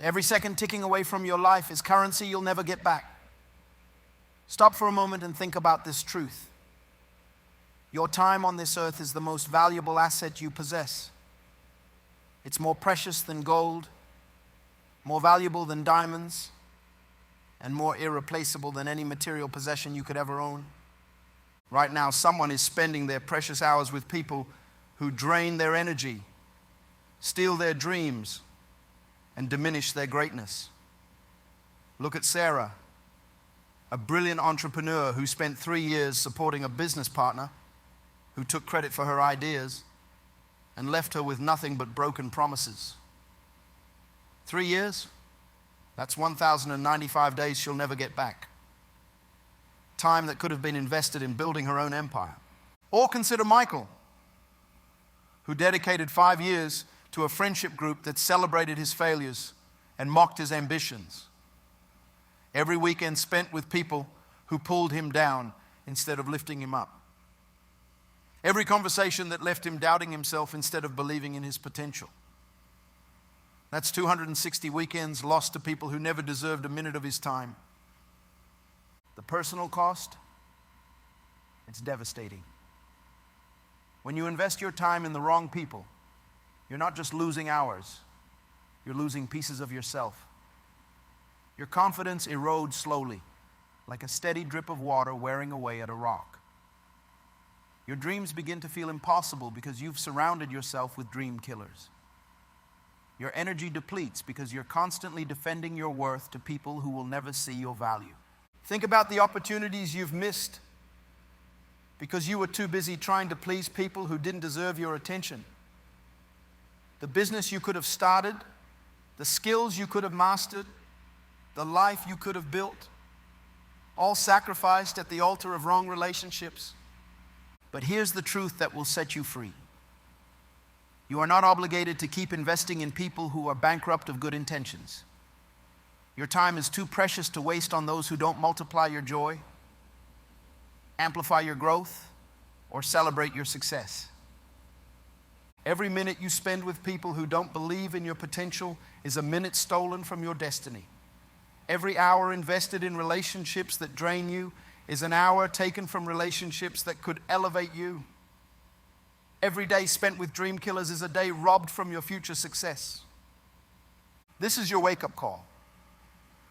Every second ticking away from your life is currency you'll never get back. Stop for a moment and think about this truth. Your time on this earth is the most valuable asset you possess. It's more precious than gold, more valuable than diamonds, and more irreplaceable than any material possession you could ever own. Right now, someone is spending their precious hours with people who drain their energy, steal their dreams, and diminish their greatness. Look at Sarah, a brilliant entrepreneur who spent 3 years supporting a business partner who took credit for her ideas and left her with nothing but broken promises. 3 years? That's 1,095 days she'll never get back. Time that could have been invested in building her own empire. Or consider Michael, who dedicated 5 years to a friendship group that celebrated his failures and mocked his ambitions. Every weekend spent with people who pulled him down instead of lifting him up. Every conversation that left him doubting himself instead of believing in his potential. That's 260 weekends lost to people who never deserved a minute of his time. The personal cost, it's devastating. When you invest your time in the wrong people, you're not just losing hours, you're losing pieces of yourself. Your confidence erodes slowly, like a steady drip of water wearing away at a rock. Your dreams begin to feel impossible because you've surrounded yourself with dream killers. Your energy depletes because you're constantly defending your worth to people who will never see your value. Think about the opportunities you've missed because you were too busy trying to please people who didn't deserve your attention. The business you could have started, the skills you could have mastered, the life you could have built, all sacrificed at the altar of wrong relationships. But here's the truth that will set you free. You are not obligated to keep investing in people who are bankrupt of good intentions. Your time is too precious to waste on those who don't multiply your joy, amplify your growth, or celebrate your success. Every minute you spend with people who don't believe in your potential is a minute stolen from your destiny. Every hour invested in relationships that drain you is an hour taken from relationships that could elevate you. Every day spent with dream killers is a day robbed from your future success. This is your wake-up call.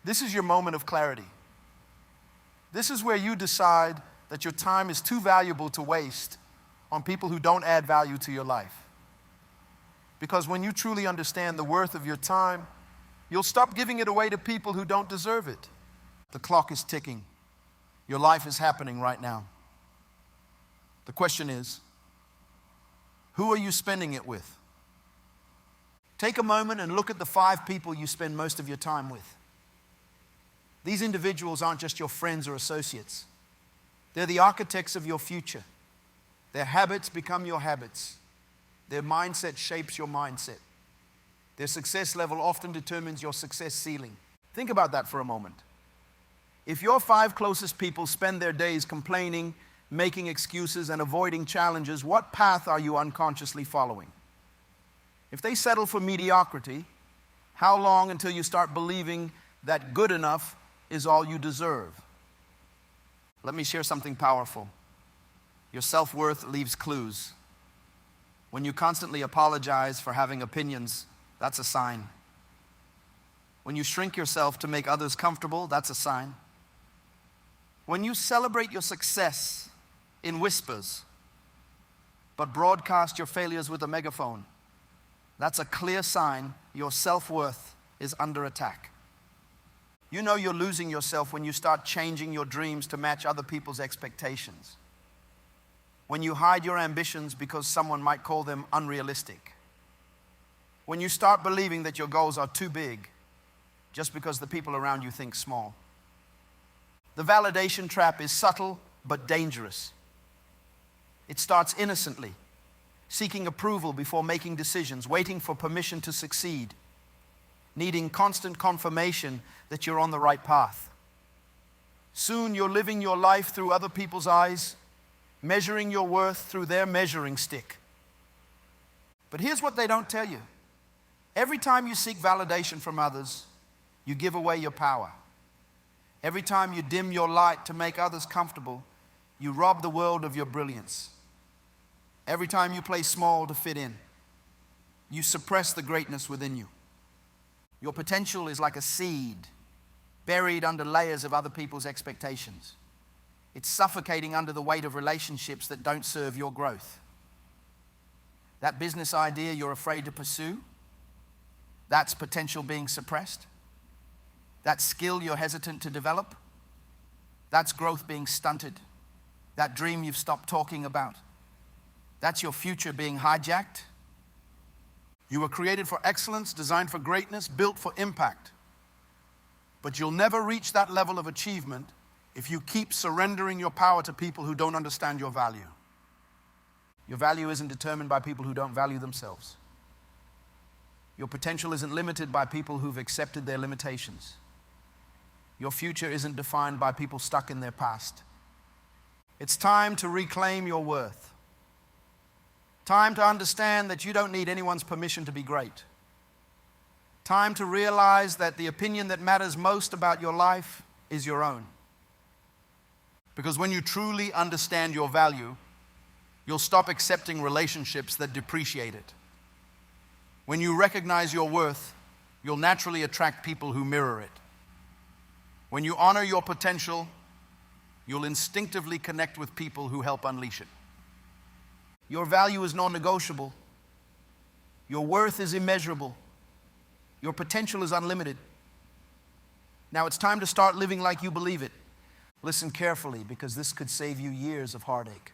This is your moment of clarity. This is where you decide that your time is too valuable to waste on people who don't add value to your life. Because when you truly understand the worth of your time, you'll stop giving it away to people who don't deserve it. The clock is ticking. Your life is happening right now. The question is, who are you spending it with? Take a moment and look at the 5 people you spend most of your time with. These individuals aren't just your friends or associates. They're the architects of your future. Their habits become your habits. Their mindset shapes your mindset. Their success level often determines your success ceiling. Think about that for a moment. If your 5 closest people spend their days complaining, making excuses, and avoiding challenges, what path are you unconsciously following? If they settle for mediocrity, how long until you start believing that good enough is all you deserve? Let me share something powerful. Your self-worth leaves clues. When you constantly apologize for having opinions, that's a sign. When you shrink yourself to make others comfortable, that's a sign. When you celebrate your success in whispers, but broadcast your failures with a megaphone, that's a clear sign your self-worth is under attack. You know you're losing yourself when you start changing your dreams to match other people's expectations. When you hide your ambitions because someone might call them unrealistic. When you start believing that your goals are too big just because the people around you think small. The validation trap is subtle but dangerous. It starts innocently, seeking approval before making decisions, waiting for permission to succeed, needing constant confirmation that you're on the right path. Soon you're living your life through other people's eyes, measuring your worth through their measuring stick. But here's what they don't tell you. Every time you seek validation from others, you give away your power. Every time you dim your light to make others comfortable, you rob the world of your brilliance. Every time you play small to fit in, you suppress the greatness within you. Your potential is like a seed buried under layers of other people's expectations. It's suffocating under the weight of relationships that don't serve your growth. That business idea you're afraid to pursue, that's potential being suppressed. That skill you're hesitant to develop, that's growth being stunted. That dream you've stopped talking about, that's your future being hijacked. You were created for excellence, designed for greatness, built for impact. But you'll never reach that level of achievement if you keep surrendering your power to people who don't understand your value. Your value isn't determined by people who don't value themselves. Your potential isn't limited by people who've accepted their limitations. Your future isn't defined by people stuck in their past. It's time to reclaim your worth. Time to understand that you don't need anyone's permission to be great. Time to realize that the opinion that matters most about your life is your own. Because when you truly understand your value, you'll stop accepting relationships that depreciate it. When you recognize your worth, you'll naturally attract people who mirror it. When you honor your potential, you'll instinctively connect with people who help unleash it. Your value is non-negotiable. Your worth is immeasurable. Your potential is unlimited. Now it's time to start living like you believe it. Listen carefully, because this could save you years of heartache.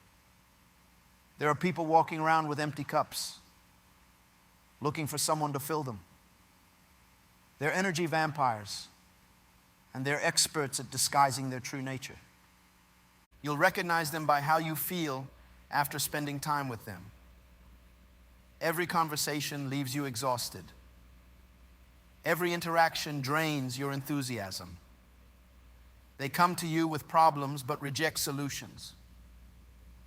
There are people walking around with empty cups, looking for someone to fill them. They're energy vampires, and they're experts at disguising their true nature. You'll recognize them by how you feel after spending time with them. Every conversation leaves you exhausted. Every interaction drains your enthusiasm. They come to you with problems but reject solutions.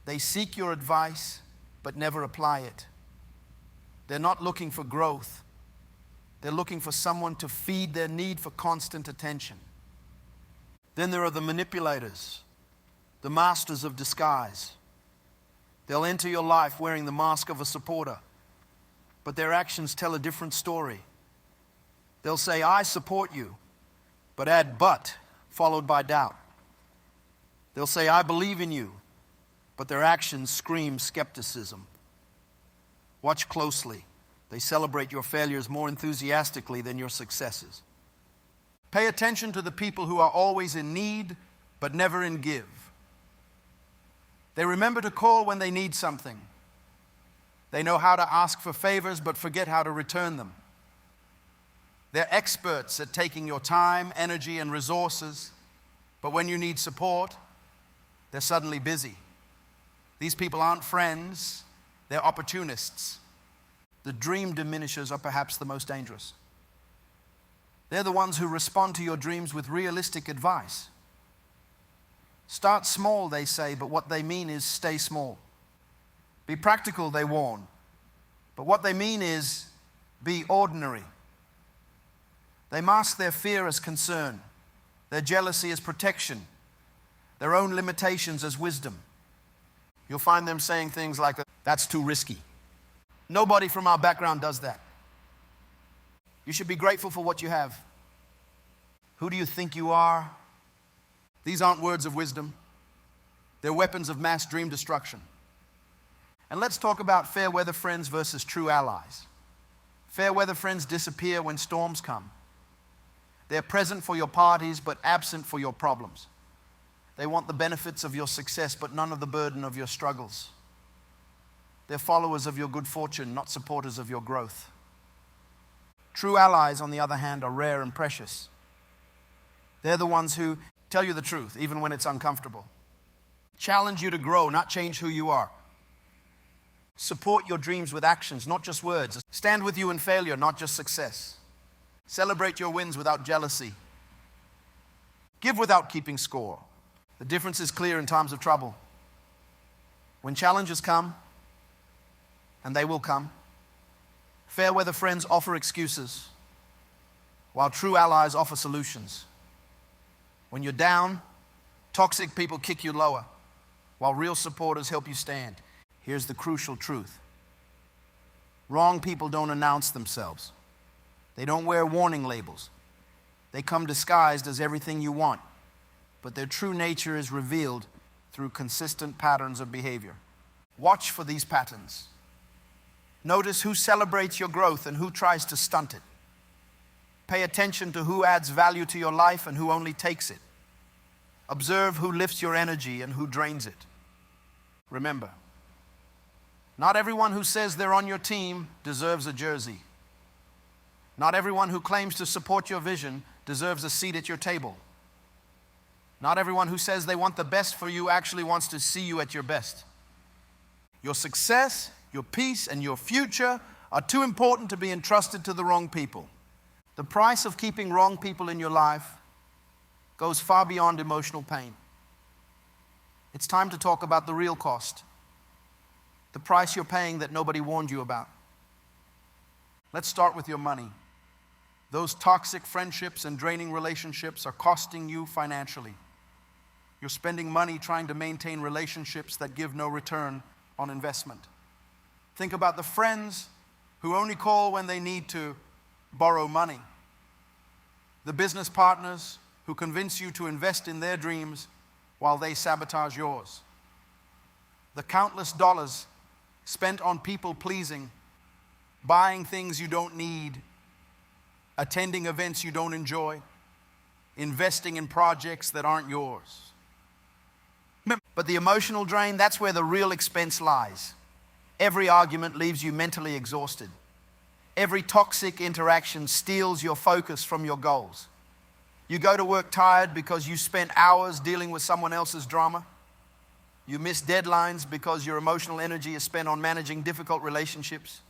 They seek your advice but never apply it. They're not looking for growth. They're looking for someone to feed their need for constant attention. Then there are the manipulators, the masters of disguise. They'll enter your life wearing the mask of a supporter, but their actions tell a different story. They'll say, "I support you," but add "but" followed by doubt. They'll say, "I believe in you," but their actions scream skepticism. Watch closely. They celebrate your failures more enthusiastically than your successes. Pay attention to the people who are always in need but never in give. They remember to call when they need something. They know how to ask for favors but forget how to return them. They're experts at taking your time, energy, and resources, but when you need support, they're suddenly busy. These people aren't friends, they're opportunists. The dream diminishers are perhaps the most dangerous. They're the ones who respond to your dreams with realistic advice. Start small, they say, but what they mean is stay small. Be practical, they warn, but what they mean is be ordinary. They mask their fear as concern, their jealousy as protection, their own limitations as wisdom. You'll find them saying things like, "That's too risky." Nobody from our background does that. You should be grateful for what you have. Who do you think you are? These aren't words of wisdom. They're weapons of mass dream destruction. And let's talk about fair weather friends versus true allies. Fair weather friends disappear when storms come. They're present for your parties but absent for your problems. They want the benefits of your success but none of the burden of your struggles. They're followers of your good fortune, not supporters of your growth. True allies, on the other hand, are rare and precious. They're the ones who tell you the truth, even when it's uncomfortable. Challenge you to grow, not change who you are. Support your dreams with actions, not just words. Stand with you in failure, not just success. Celebrate your wins without jealousy. Give without keeping score. The difference is clear in times of trouble. When challenges come, and they will come, Fair weather friends offer excuses, while true allies offer solutions. When you're down, toxic people kick you lower, while real supporters help you stand. Here's the crucial truth. Wrong people don't announce themselves. They don't wear warning labels. They come disguised as everything you want, but their true nature is revealed through consistent patterns of behavior. Watch for these patterns. Notice who celebrates your growth and who tries to stunt it. Pay attention to who adds value to your life and who only takes it. Observe who lifts your energy and who drains it. Remember, not everyone who says they're on your team deserves a jersey. Not everyone who claims to support your vision deserves a seat at your table. Not everyone who says they want the best for you actually wants to see you at your best. Your success, your peace, and your future are too important to be entrusted to the wrong people. The price of keeping wrong people in your life goes far beyond emotional pain. It's time to talk about the real cost, the price you're paying that nobody warned you about. Let's start with your money. Those toxic friendships and draining relationships are costing you financially. You're spending money trying to maintain relationships that give no return on investment. Think about the friends who only call when they need to borrow money. The business partners who convince you to invest in their dreams while they sabotage yours. The countless dollars spent on people pleasing, buying things you don't need, attending events you don't enjoy, investing in projects that aren't yours. But the emotional drain, that's where the real expense lies. Every argument leaves you mentally exhausted. Every toxic interaction steals your focus from your goals. You go to work tired because you spent hours dealing with someone else's drama. You miss deadlines because your emotional energy is spent on managing difficult relationships.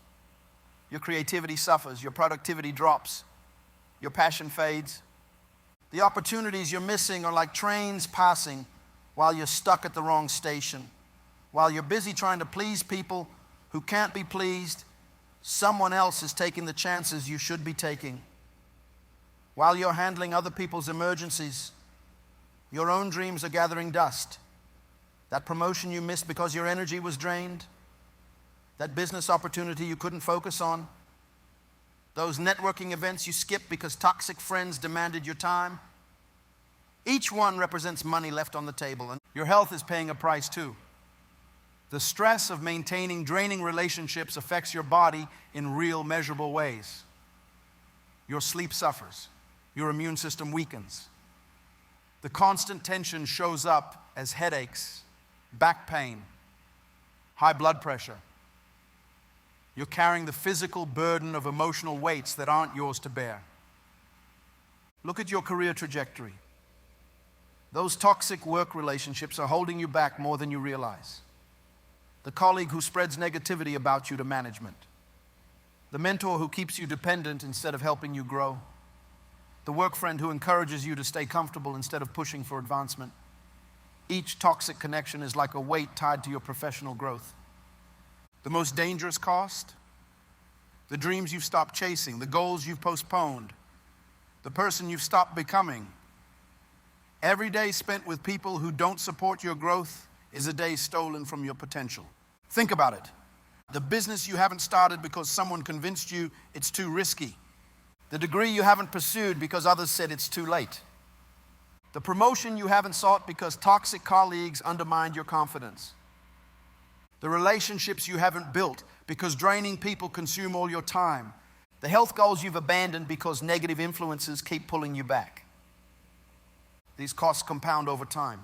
Your creativity suffers, your productivity drops, your passion fades. The opportunities you're missing are like trains passing while you're stuck at the wrong station. While you're busy trying to please people who can't be pleased, someone else is taking the chances you should be taking. While you're handling other people's emergencies, your own dreams are gathering dust. That promotion you missed because your energy was drained, that business opportunity you couldn't focus on, those networking events you skipped because toxic friends demanded your time. Each one represents money left on the table, and your health is paying a price too. The stress of maintaining draining relationships affects your body in real, measurable ways. Your sleep suffers. Your immune system weakens. The constant tension shows up as headaches, back pain, high blood pressure. You're carrying the physical burden of emotional weights that aren't yours to bear. Look at your career trajectory. Those toxic work relationships are holding you back more than you realize. The colleague who spreads negativity about you to management. The mentor who keeps you dependent instead of helping you grow. The work friend who encourages you to stay comfortable instead of pushing for advancement. Each toxic connection is like a weight tied to your professional growth. The most dangerous cost? The dreams you've stopped chasing, the goals you've postponed, the person you've stopped becoming. Every day spent with people who don't support your growth is a day stolen from your potential. Think about it. The business you haven't started because someone convinced you it's too risky. The degree you haven't pursued because others said it's too late. The promotion you haven't sought because toxic colleagues undermined your confidence. The relationships you haven't built because draining people consume all your time. The health goals you've abandoned because negative influences keep pulling you back. These costs compound over time.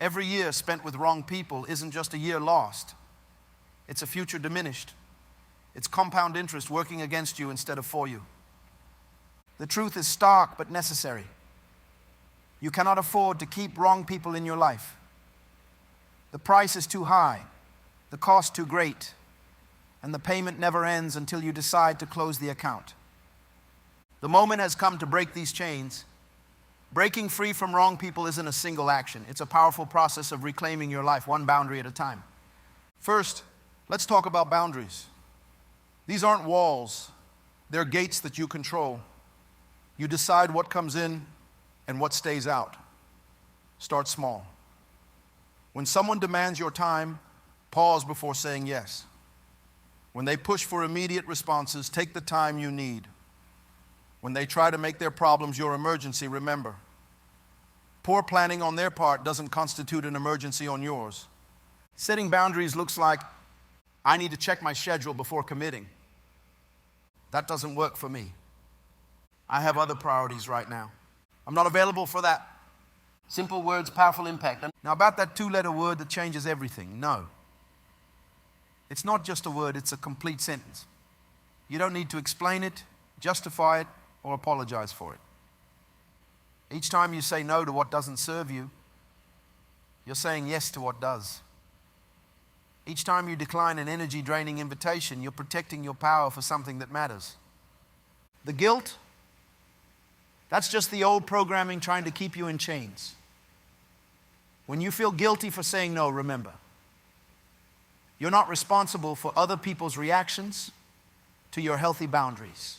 Every year spent with wrong people isn't just a year lost. It's a future diminished. It's compound interest working against you instead of for you. The truth is stark but necessary. You cannot afford to keep wrong people in your life. The price is too high, the cost too great, and the payment never ends until you decide to close the account. The moment has come to break these chains. Breaking free from wrong people isn't a single action. It's a powerful process of reclaiming your life, one boundary at a time. First, let's talk about boundaries. These aren't walls. They're gates that you control. You decide what comes in and what stays out. Start small. When someone demands your time, pause before saying yes. When they push for immediate responses, take the time you need. When they try to make their problems your emergency, remember, poor planning on their part doesn't constitute an emergency on yours. Setting boundaries looks like, I need to check my schedule before committing. That doesn't work for me. I have other priorities right now. I'm not available for that. Simple words, powerful impact. Now about that 2-letter word that changes everything, no. It's not just a word, it's a complete sentence. You don't need to explain it, justify it, or apologize for it. Each time you say no to what doesn't serve you, you're saying yes to what does. Each time you decline an energy-draining invitation, you're protecting your power for something that matters. The guilt, that's just the old programming trying to keep you in chains. When you feel guilty for saying no, remember, you're not responsible for other people's reactions to your healthy boundaries.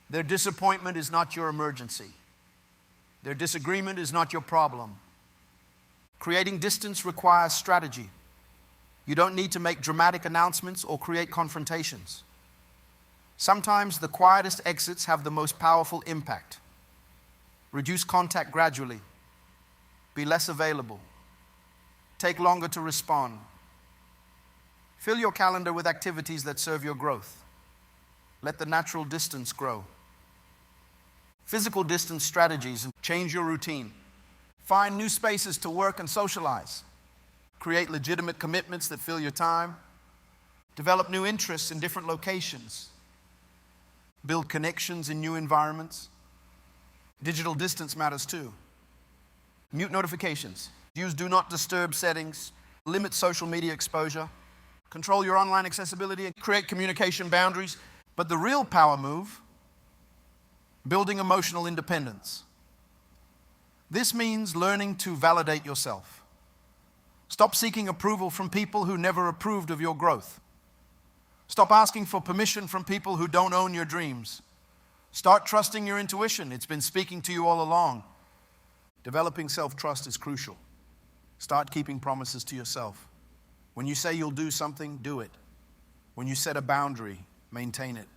Their disappointment is not your emergency. Their disagreement is not your problem. Creating distance requires strategy. You don't need to make dramatic announcements or create confrontations. Sometimes the quietest exits have the most powerful impact. Reduce contact gradually. Be less available. Take longer to respond. Fill your calendar with activities that serve your growth. Let the natural distance grow. Physical distance strategies, change your routine. Find new spaces to work and socialize. Create legitimate commitments that fill your time. Develop new interests in different locations. Build connections in new environments. Digital distance matters too. Mute notifications. Use do not disturb settings. Limit social media exposure. Control your online accessibility and create communication boundaries. But the real power move, building emotional independence. This means learning to validate yourself. Stop seeking approval from people who never approved of your growth. Stop asking for permission from people who don't own your dreams. Start trusting your intuition. It's been speaking to you all along. Developing self-trust is crucial. Start keeping promises to yourself. When you say you'll do something, do it. When you set a boundary, maintain it.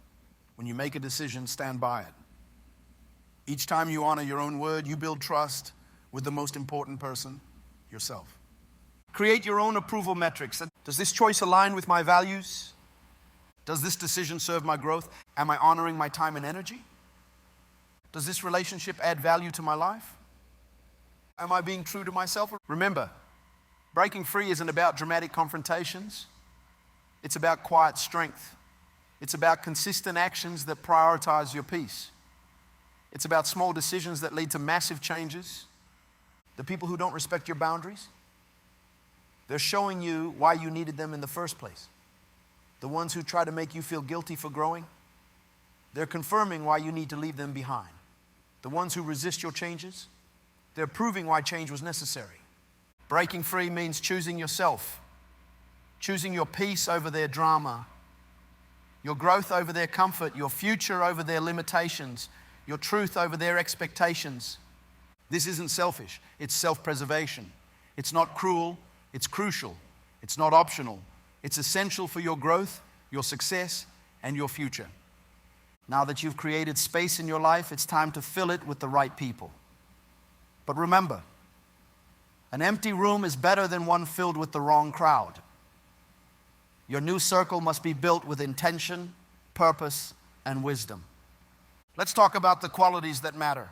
When you make a decision, stand by it. Each time you honor your own word, you build trust with the most important person, yourself. Create your own approval metrics. Does this choice align with my values? Does this decision serve my growth? Am I honoring my time and energy? Does this relationship add value to my life? Am I being true to myself? Remember, breaking free isn't about dramatic confrontations. It's about quiet strength. It's about consistent actions that prioritize your peace. It's about small decisions that lead to massive changes. The people who don't respect your boundaries, they're showing you why you needed them in the first place. The ones who try to make you feel guilty for growing, they're confirming why you need to leave them behind. The ones who resist your changes, they're proving why change was necessary. Breaking free means choosing yourself, choosing your peace over their drama, your growth over their comfort, your future over their limitations, your truth over their expectations. This isn't selfish, it's self-preservation. It's not cruel, it's crucial. It's not optional. It's essential for your growth, your success, and your future. Now that you've created space in your life, it's time to fill it with the right people. But remember, an empty room is better than one filled with the wrong crowd. Your new circle must be built with intention, purpose, and wisdom. Let's talk about the qualities that matter.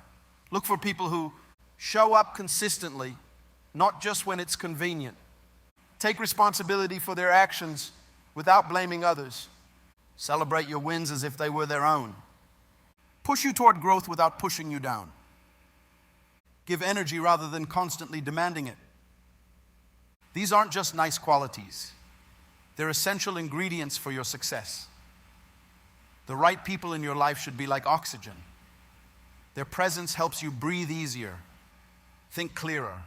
Look for people who show up consistently, not just when it's convenient. Take responsibility for their actions without blaming others. Celebrate your wins as if they were their own. Push you toward growth without pushing you down. Give energy rather than constantly demanding it. These aren't just nice qualities. They're essential ingredients for your success. The right people in your life should be like oxygen. Their presence helps you breathe easier, think clearer,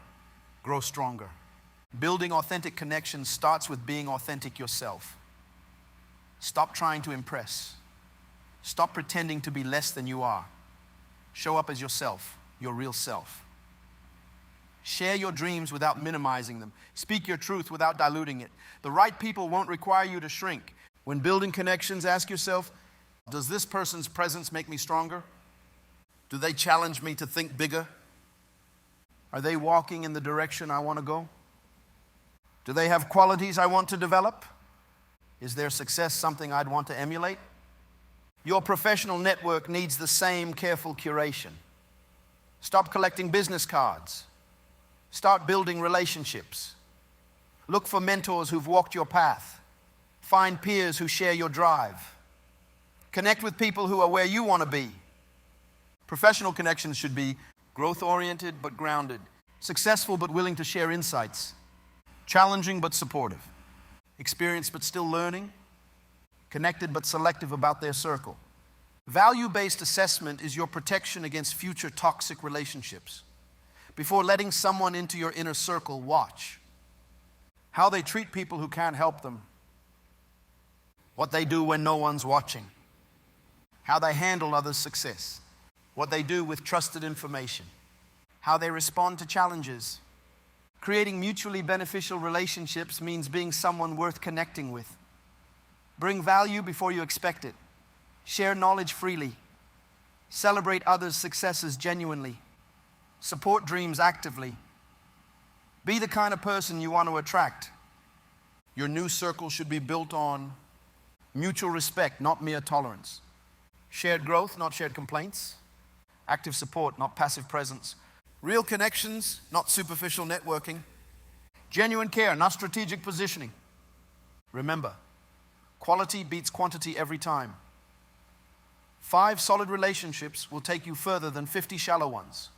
grow stronger. Building authentic connections starts with being authentic yourself. Stop trying to impress. Stop pretending to be less than you are. Show up as yourself, your real self. Share your dreams without minimizing them. Speak your truth without diluting it. The right people won't require you to shrink. When building connections, ask yourself, does this person's presence make me stronger? Do they challenge me to think bigger? Are they walking in the direction I want to go? Do they have qualities I want to develop? Is their success something I'd want to emulate? Your professional network needs the same careful curation. Stop collecting business cards. Start building relationships. Look for mentors who've walked your path. Find peers who share your drive. Connect with people who are where you want to be. Professional connections should be growth-oriented but grounded, successful but willing to share insights, challenging but supportive, experienced but still learning, connected but selective about their circle. Value-based assessment is your protection against future toxic relationships. Before letting someone into your inner circle, watch how they treat people who can't help them, what they do when no one's watching, how they handle others' success, what they do with trusted information, how they respond to challenges. Creating mutually beneficial relationships means being someone worth connecting with. Bring value before you expect it. Share knowledge freely. Celebrate others' successes genuinely. Support dreams actively. Be the kind of person you want to attract. Your new circle should be built on mutual respect, not mere tolerance. Shared growth, not shared complaints. Active support, not passive presence. Real connections, not superficial networking. Genuine care, not strategic positioning. Remember, quality beats quantity every time. 5 solid relationships will take you further than 50 shallow ones.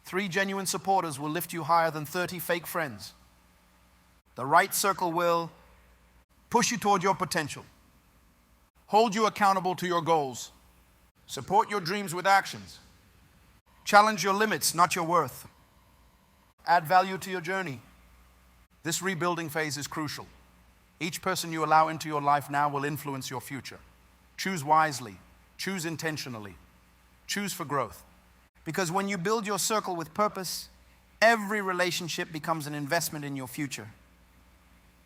3 genuine supporters will lift you higher than 30 fake friends. The right circle will push you toward your potential, hold you accountable to your goals, support your dreams with actions, challenge your limits, not your worth, add value to your journey. This rebuilding phase is crucial. Each person you allow into your life now will influence your future. Choose wisely, choose intentionally, choose for growth. Because when you build your circle with purpose, every relationship becomes an investment in your future.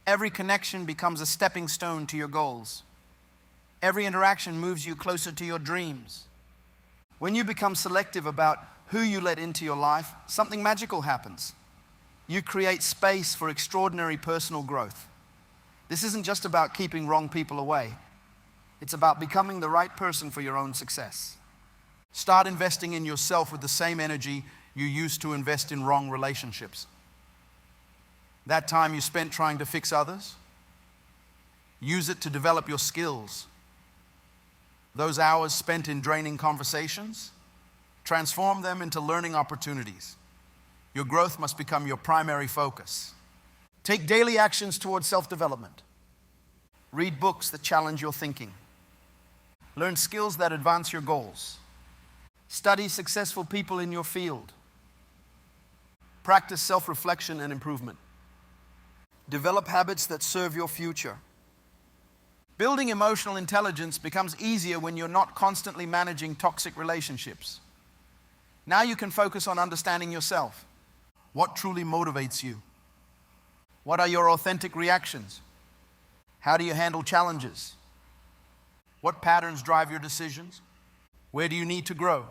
Every connection becomes a stepping stone to your goals. Every interaction moves you closer to your dreams. When you become selective about who you let into your life, something magical happens. You create space for extraordinary personal growth. This isn't just about keeping wrong people away. It's about becoming the right person for your own success. Start investing in yourself with the same energy you used to invest in wrong relationships. That time you spent trying to fix others, use it to develop your skills. Those hours spent in draining conversations, transform them into learning opportunities. Your growth must become your primary focus. Take daily actions towards self-development. Read books that challenge your thinking. Learn skills that advance your goals. Study successful people in your field. Practice self-reflection and improvement. Develop habits that serve your future. Building emotional intelligence becomes easier when you're not constantly managing toxic relationships. Now you can focus on understanding yourself. What truly motivates you? What are your authentic reactions? How do you handle challenges? What patterns drive your decisions? Where do you need to grow?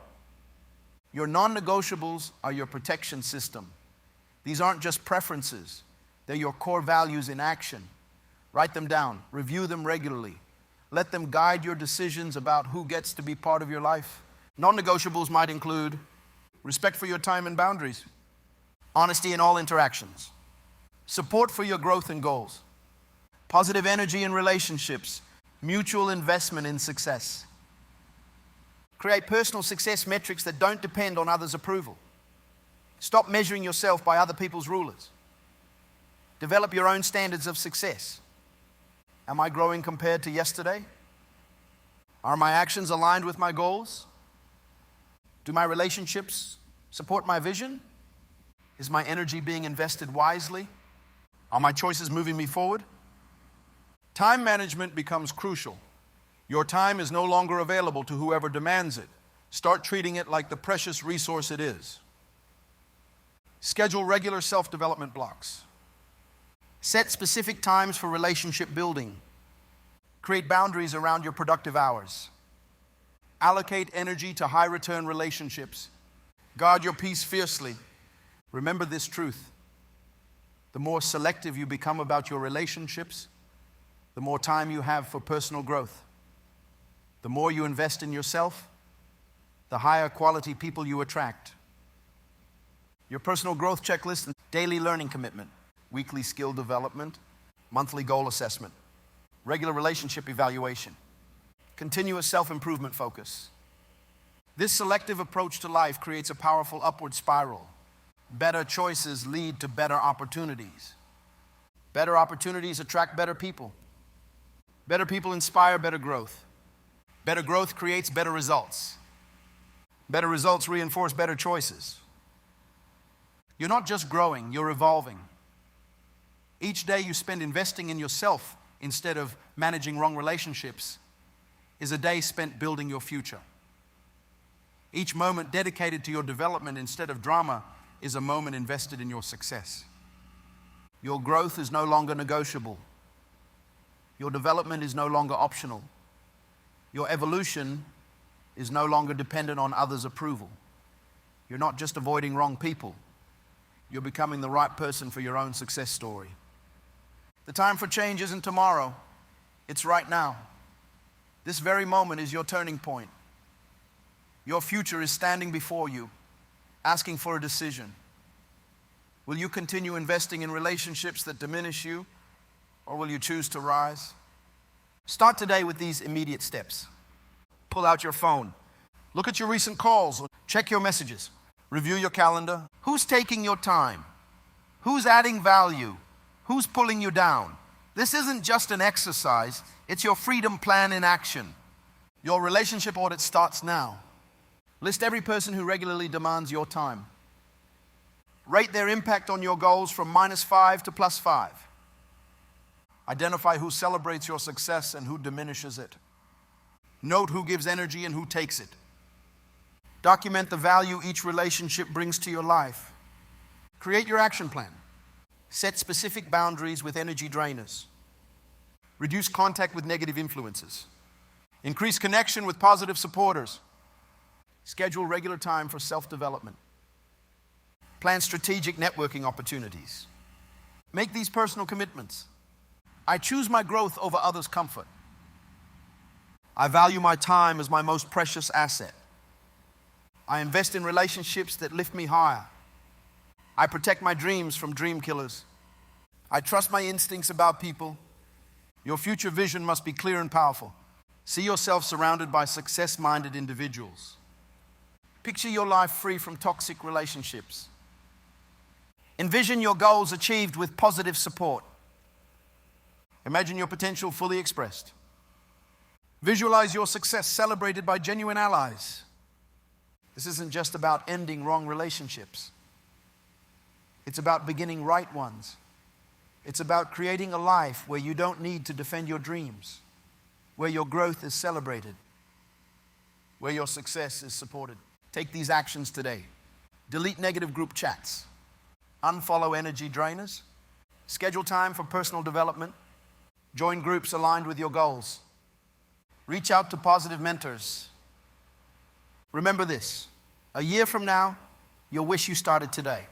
Your non-negotiables are your protection system. These aren't just preferences. They're your core values in action. Write them down. Review them regularly. Let them guide your decisions about who gets to be part of your life. Non-negotiables might include respect for your time and boundaries, honesty in all interactions, support for your growth and goals, positive energy in relationships, mutual investment in success. Create personal success metrics that don't depend on others' approval. Stop measuring yourself by other people's rulers. Develop your own standards of success. Am I growing compared to yesterday? Are my actions aligned with my goals? Do my relationships support my vision? Is my energy being invested wisely? Are my choices moving me forward? Time management becomes crucial. Your time is no longer available to whoever demands it. Start treating it like the precious resource it is. Schedule regular self-development blocks. Set specific times for relationship building. Create boundaries around your productive hours. Allocate energy to high-return relationships. Guard your peace fiercely. Remember this truth. The more selective you become about your relationships, the more time you have for personal growth. The more you invest in yourself, the higher quality people you attract. Your personal growth checklist and daily learning commitment, weekly skill development, monthly goal assessment, regular relationship evaluation, continuous self-improvement focus. This selective approach to life creates a powerful upward spiral. Better choices lead to better opportunities. Better opportunities attract better people. Better people inspire better growth. Better growth creates better results. Better results reinforce better choices. You're not just growing, you're evolving. Each day you spend investing in yourself instead of managing wrong relationships is a day spent building your future. Each moment dedicated to your development instead of drama is a moment invested in your success. Your growth is no longer negotiable. Your development is no longer optional. Your evolution is no longer dependent on others' approval. You're not just avoiding wrong people. You're becoming the right person for your own success story. The time for change isn't tomorrow. It's right now. This very moment is your turning point. Your future is standing before you, asking for a decision. Will you continue investing in relationships that diminish you, or will you choose to rise? Start today with these immediate steps. Pull out your phone. Look at your recent calls. Check your messages. Review your calendar. Who's taking your time? Who's adding value? Who's pulling you down? This isn't just an exercise. It's your freedom plan in action. Your relationship audit starts now. List every person who regularly demands your time. Rate their impact on your goals from -5 to +5. Identify who celebrates your success and who diminishes it. Note who gives energy and who takes it. Document the value each relationship brings to your life. Create your action plan. Set specific boundaries with energy drainers. Reduce contact with negative influences. Increase connection with positive supporters. Schedule regular time for self-development. Plan strategic networking opportunities. Make these personal commitments. I choose my growth over others' comfort. I value my time as my most precious asset. I invest in relationships that lift me higher. I protect my dreams from dream killers. I trust my instincts about people. Your future vision must be clear and powerful. See yourself surrounded by success-minded individuals. Picture your life free from toxic relationships. Envision your goals achieved with positive support. Imagine your potential fully expressed. Visualize your success celebrated by genuine allies. This isn't just about ending wrong relationships. It's about beginning right ones. It's about creating a life where you don't need to defend your dreams, where your growth is celebrated, where your success is supported. Take these actions today. Delete negative group chats. Unfollow energy drainers. Schedule time for personal development. Join groups aligned with your goals. Reach out to positive mentors. Remember this, a year from now, you'll wish you started today.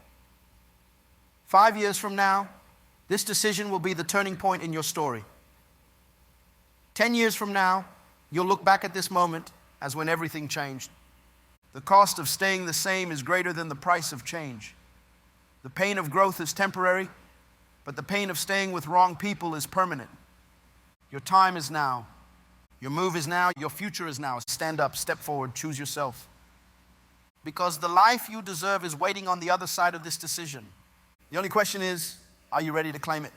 5 years from now, this decision will be the turning point in your story. 10 years from now, you'll look back at this moment as when everything changed. The cost of staying the same is greater than the price of change. The pain of growth is temporary, but the pain of staying with wrong people is permanent. Your time is now. Your move is now. Your future is now. Stand up, step forward, choose yourself. Because the life you deserve is waiting on the other side of this decision. The only question is, are you ready to claim it?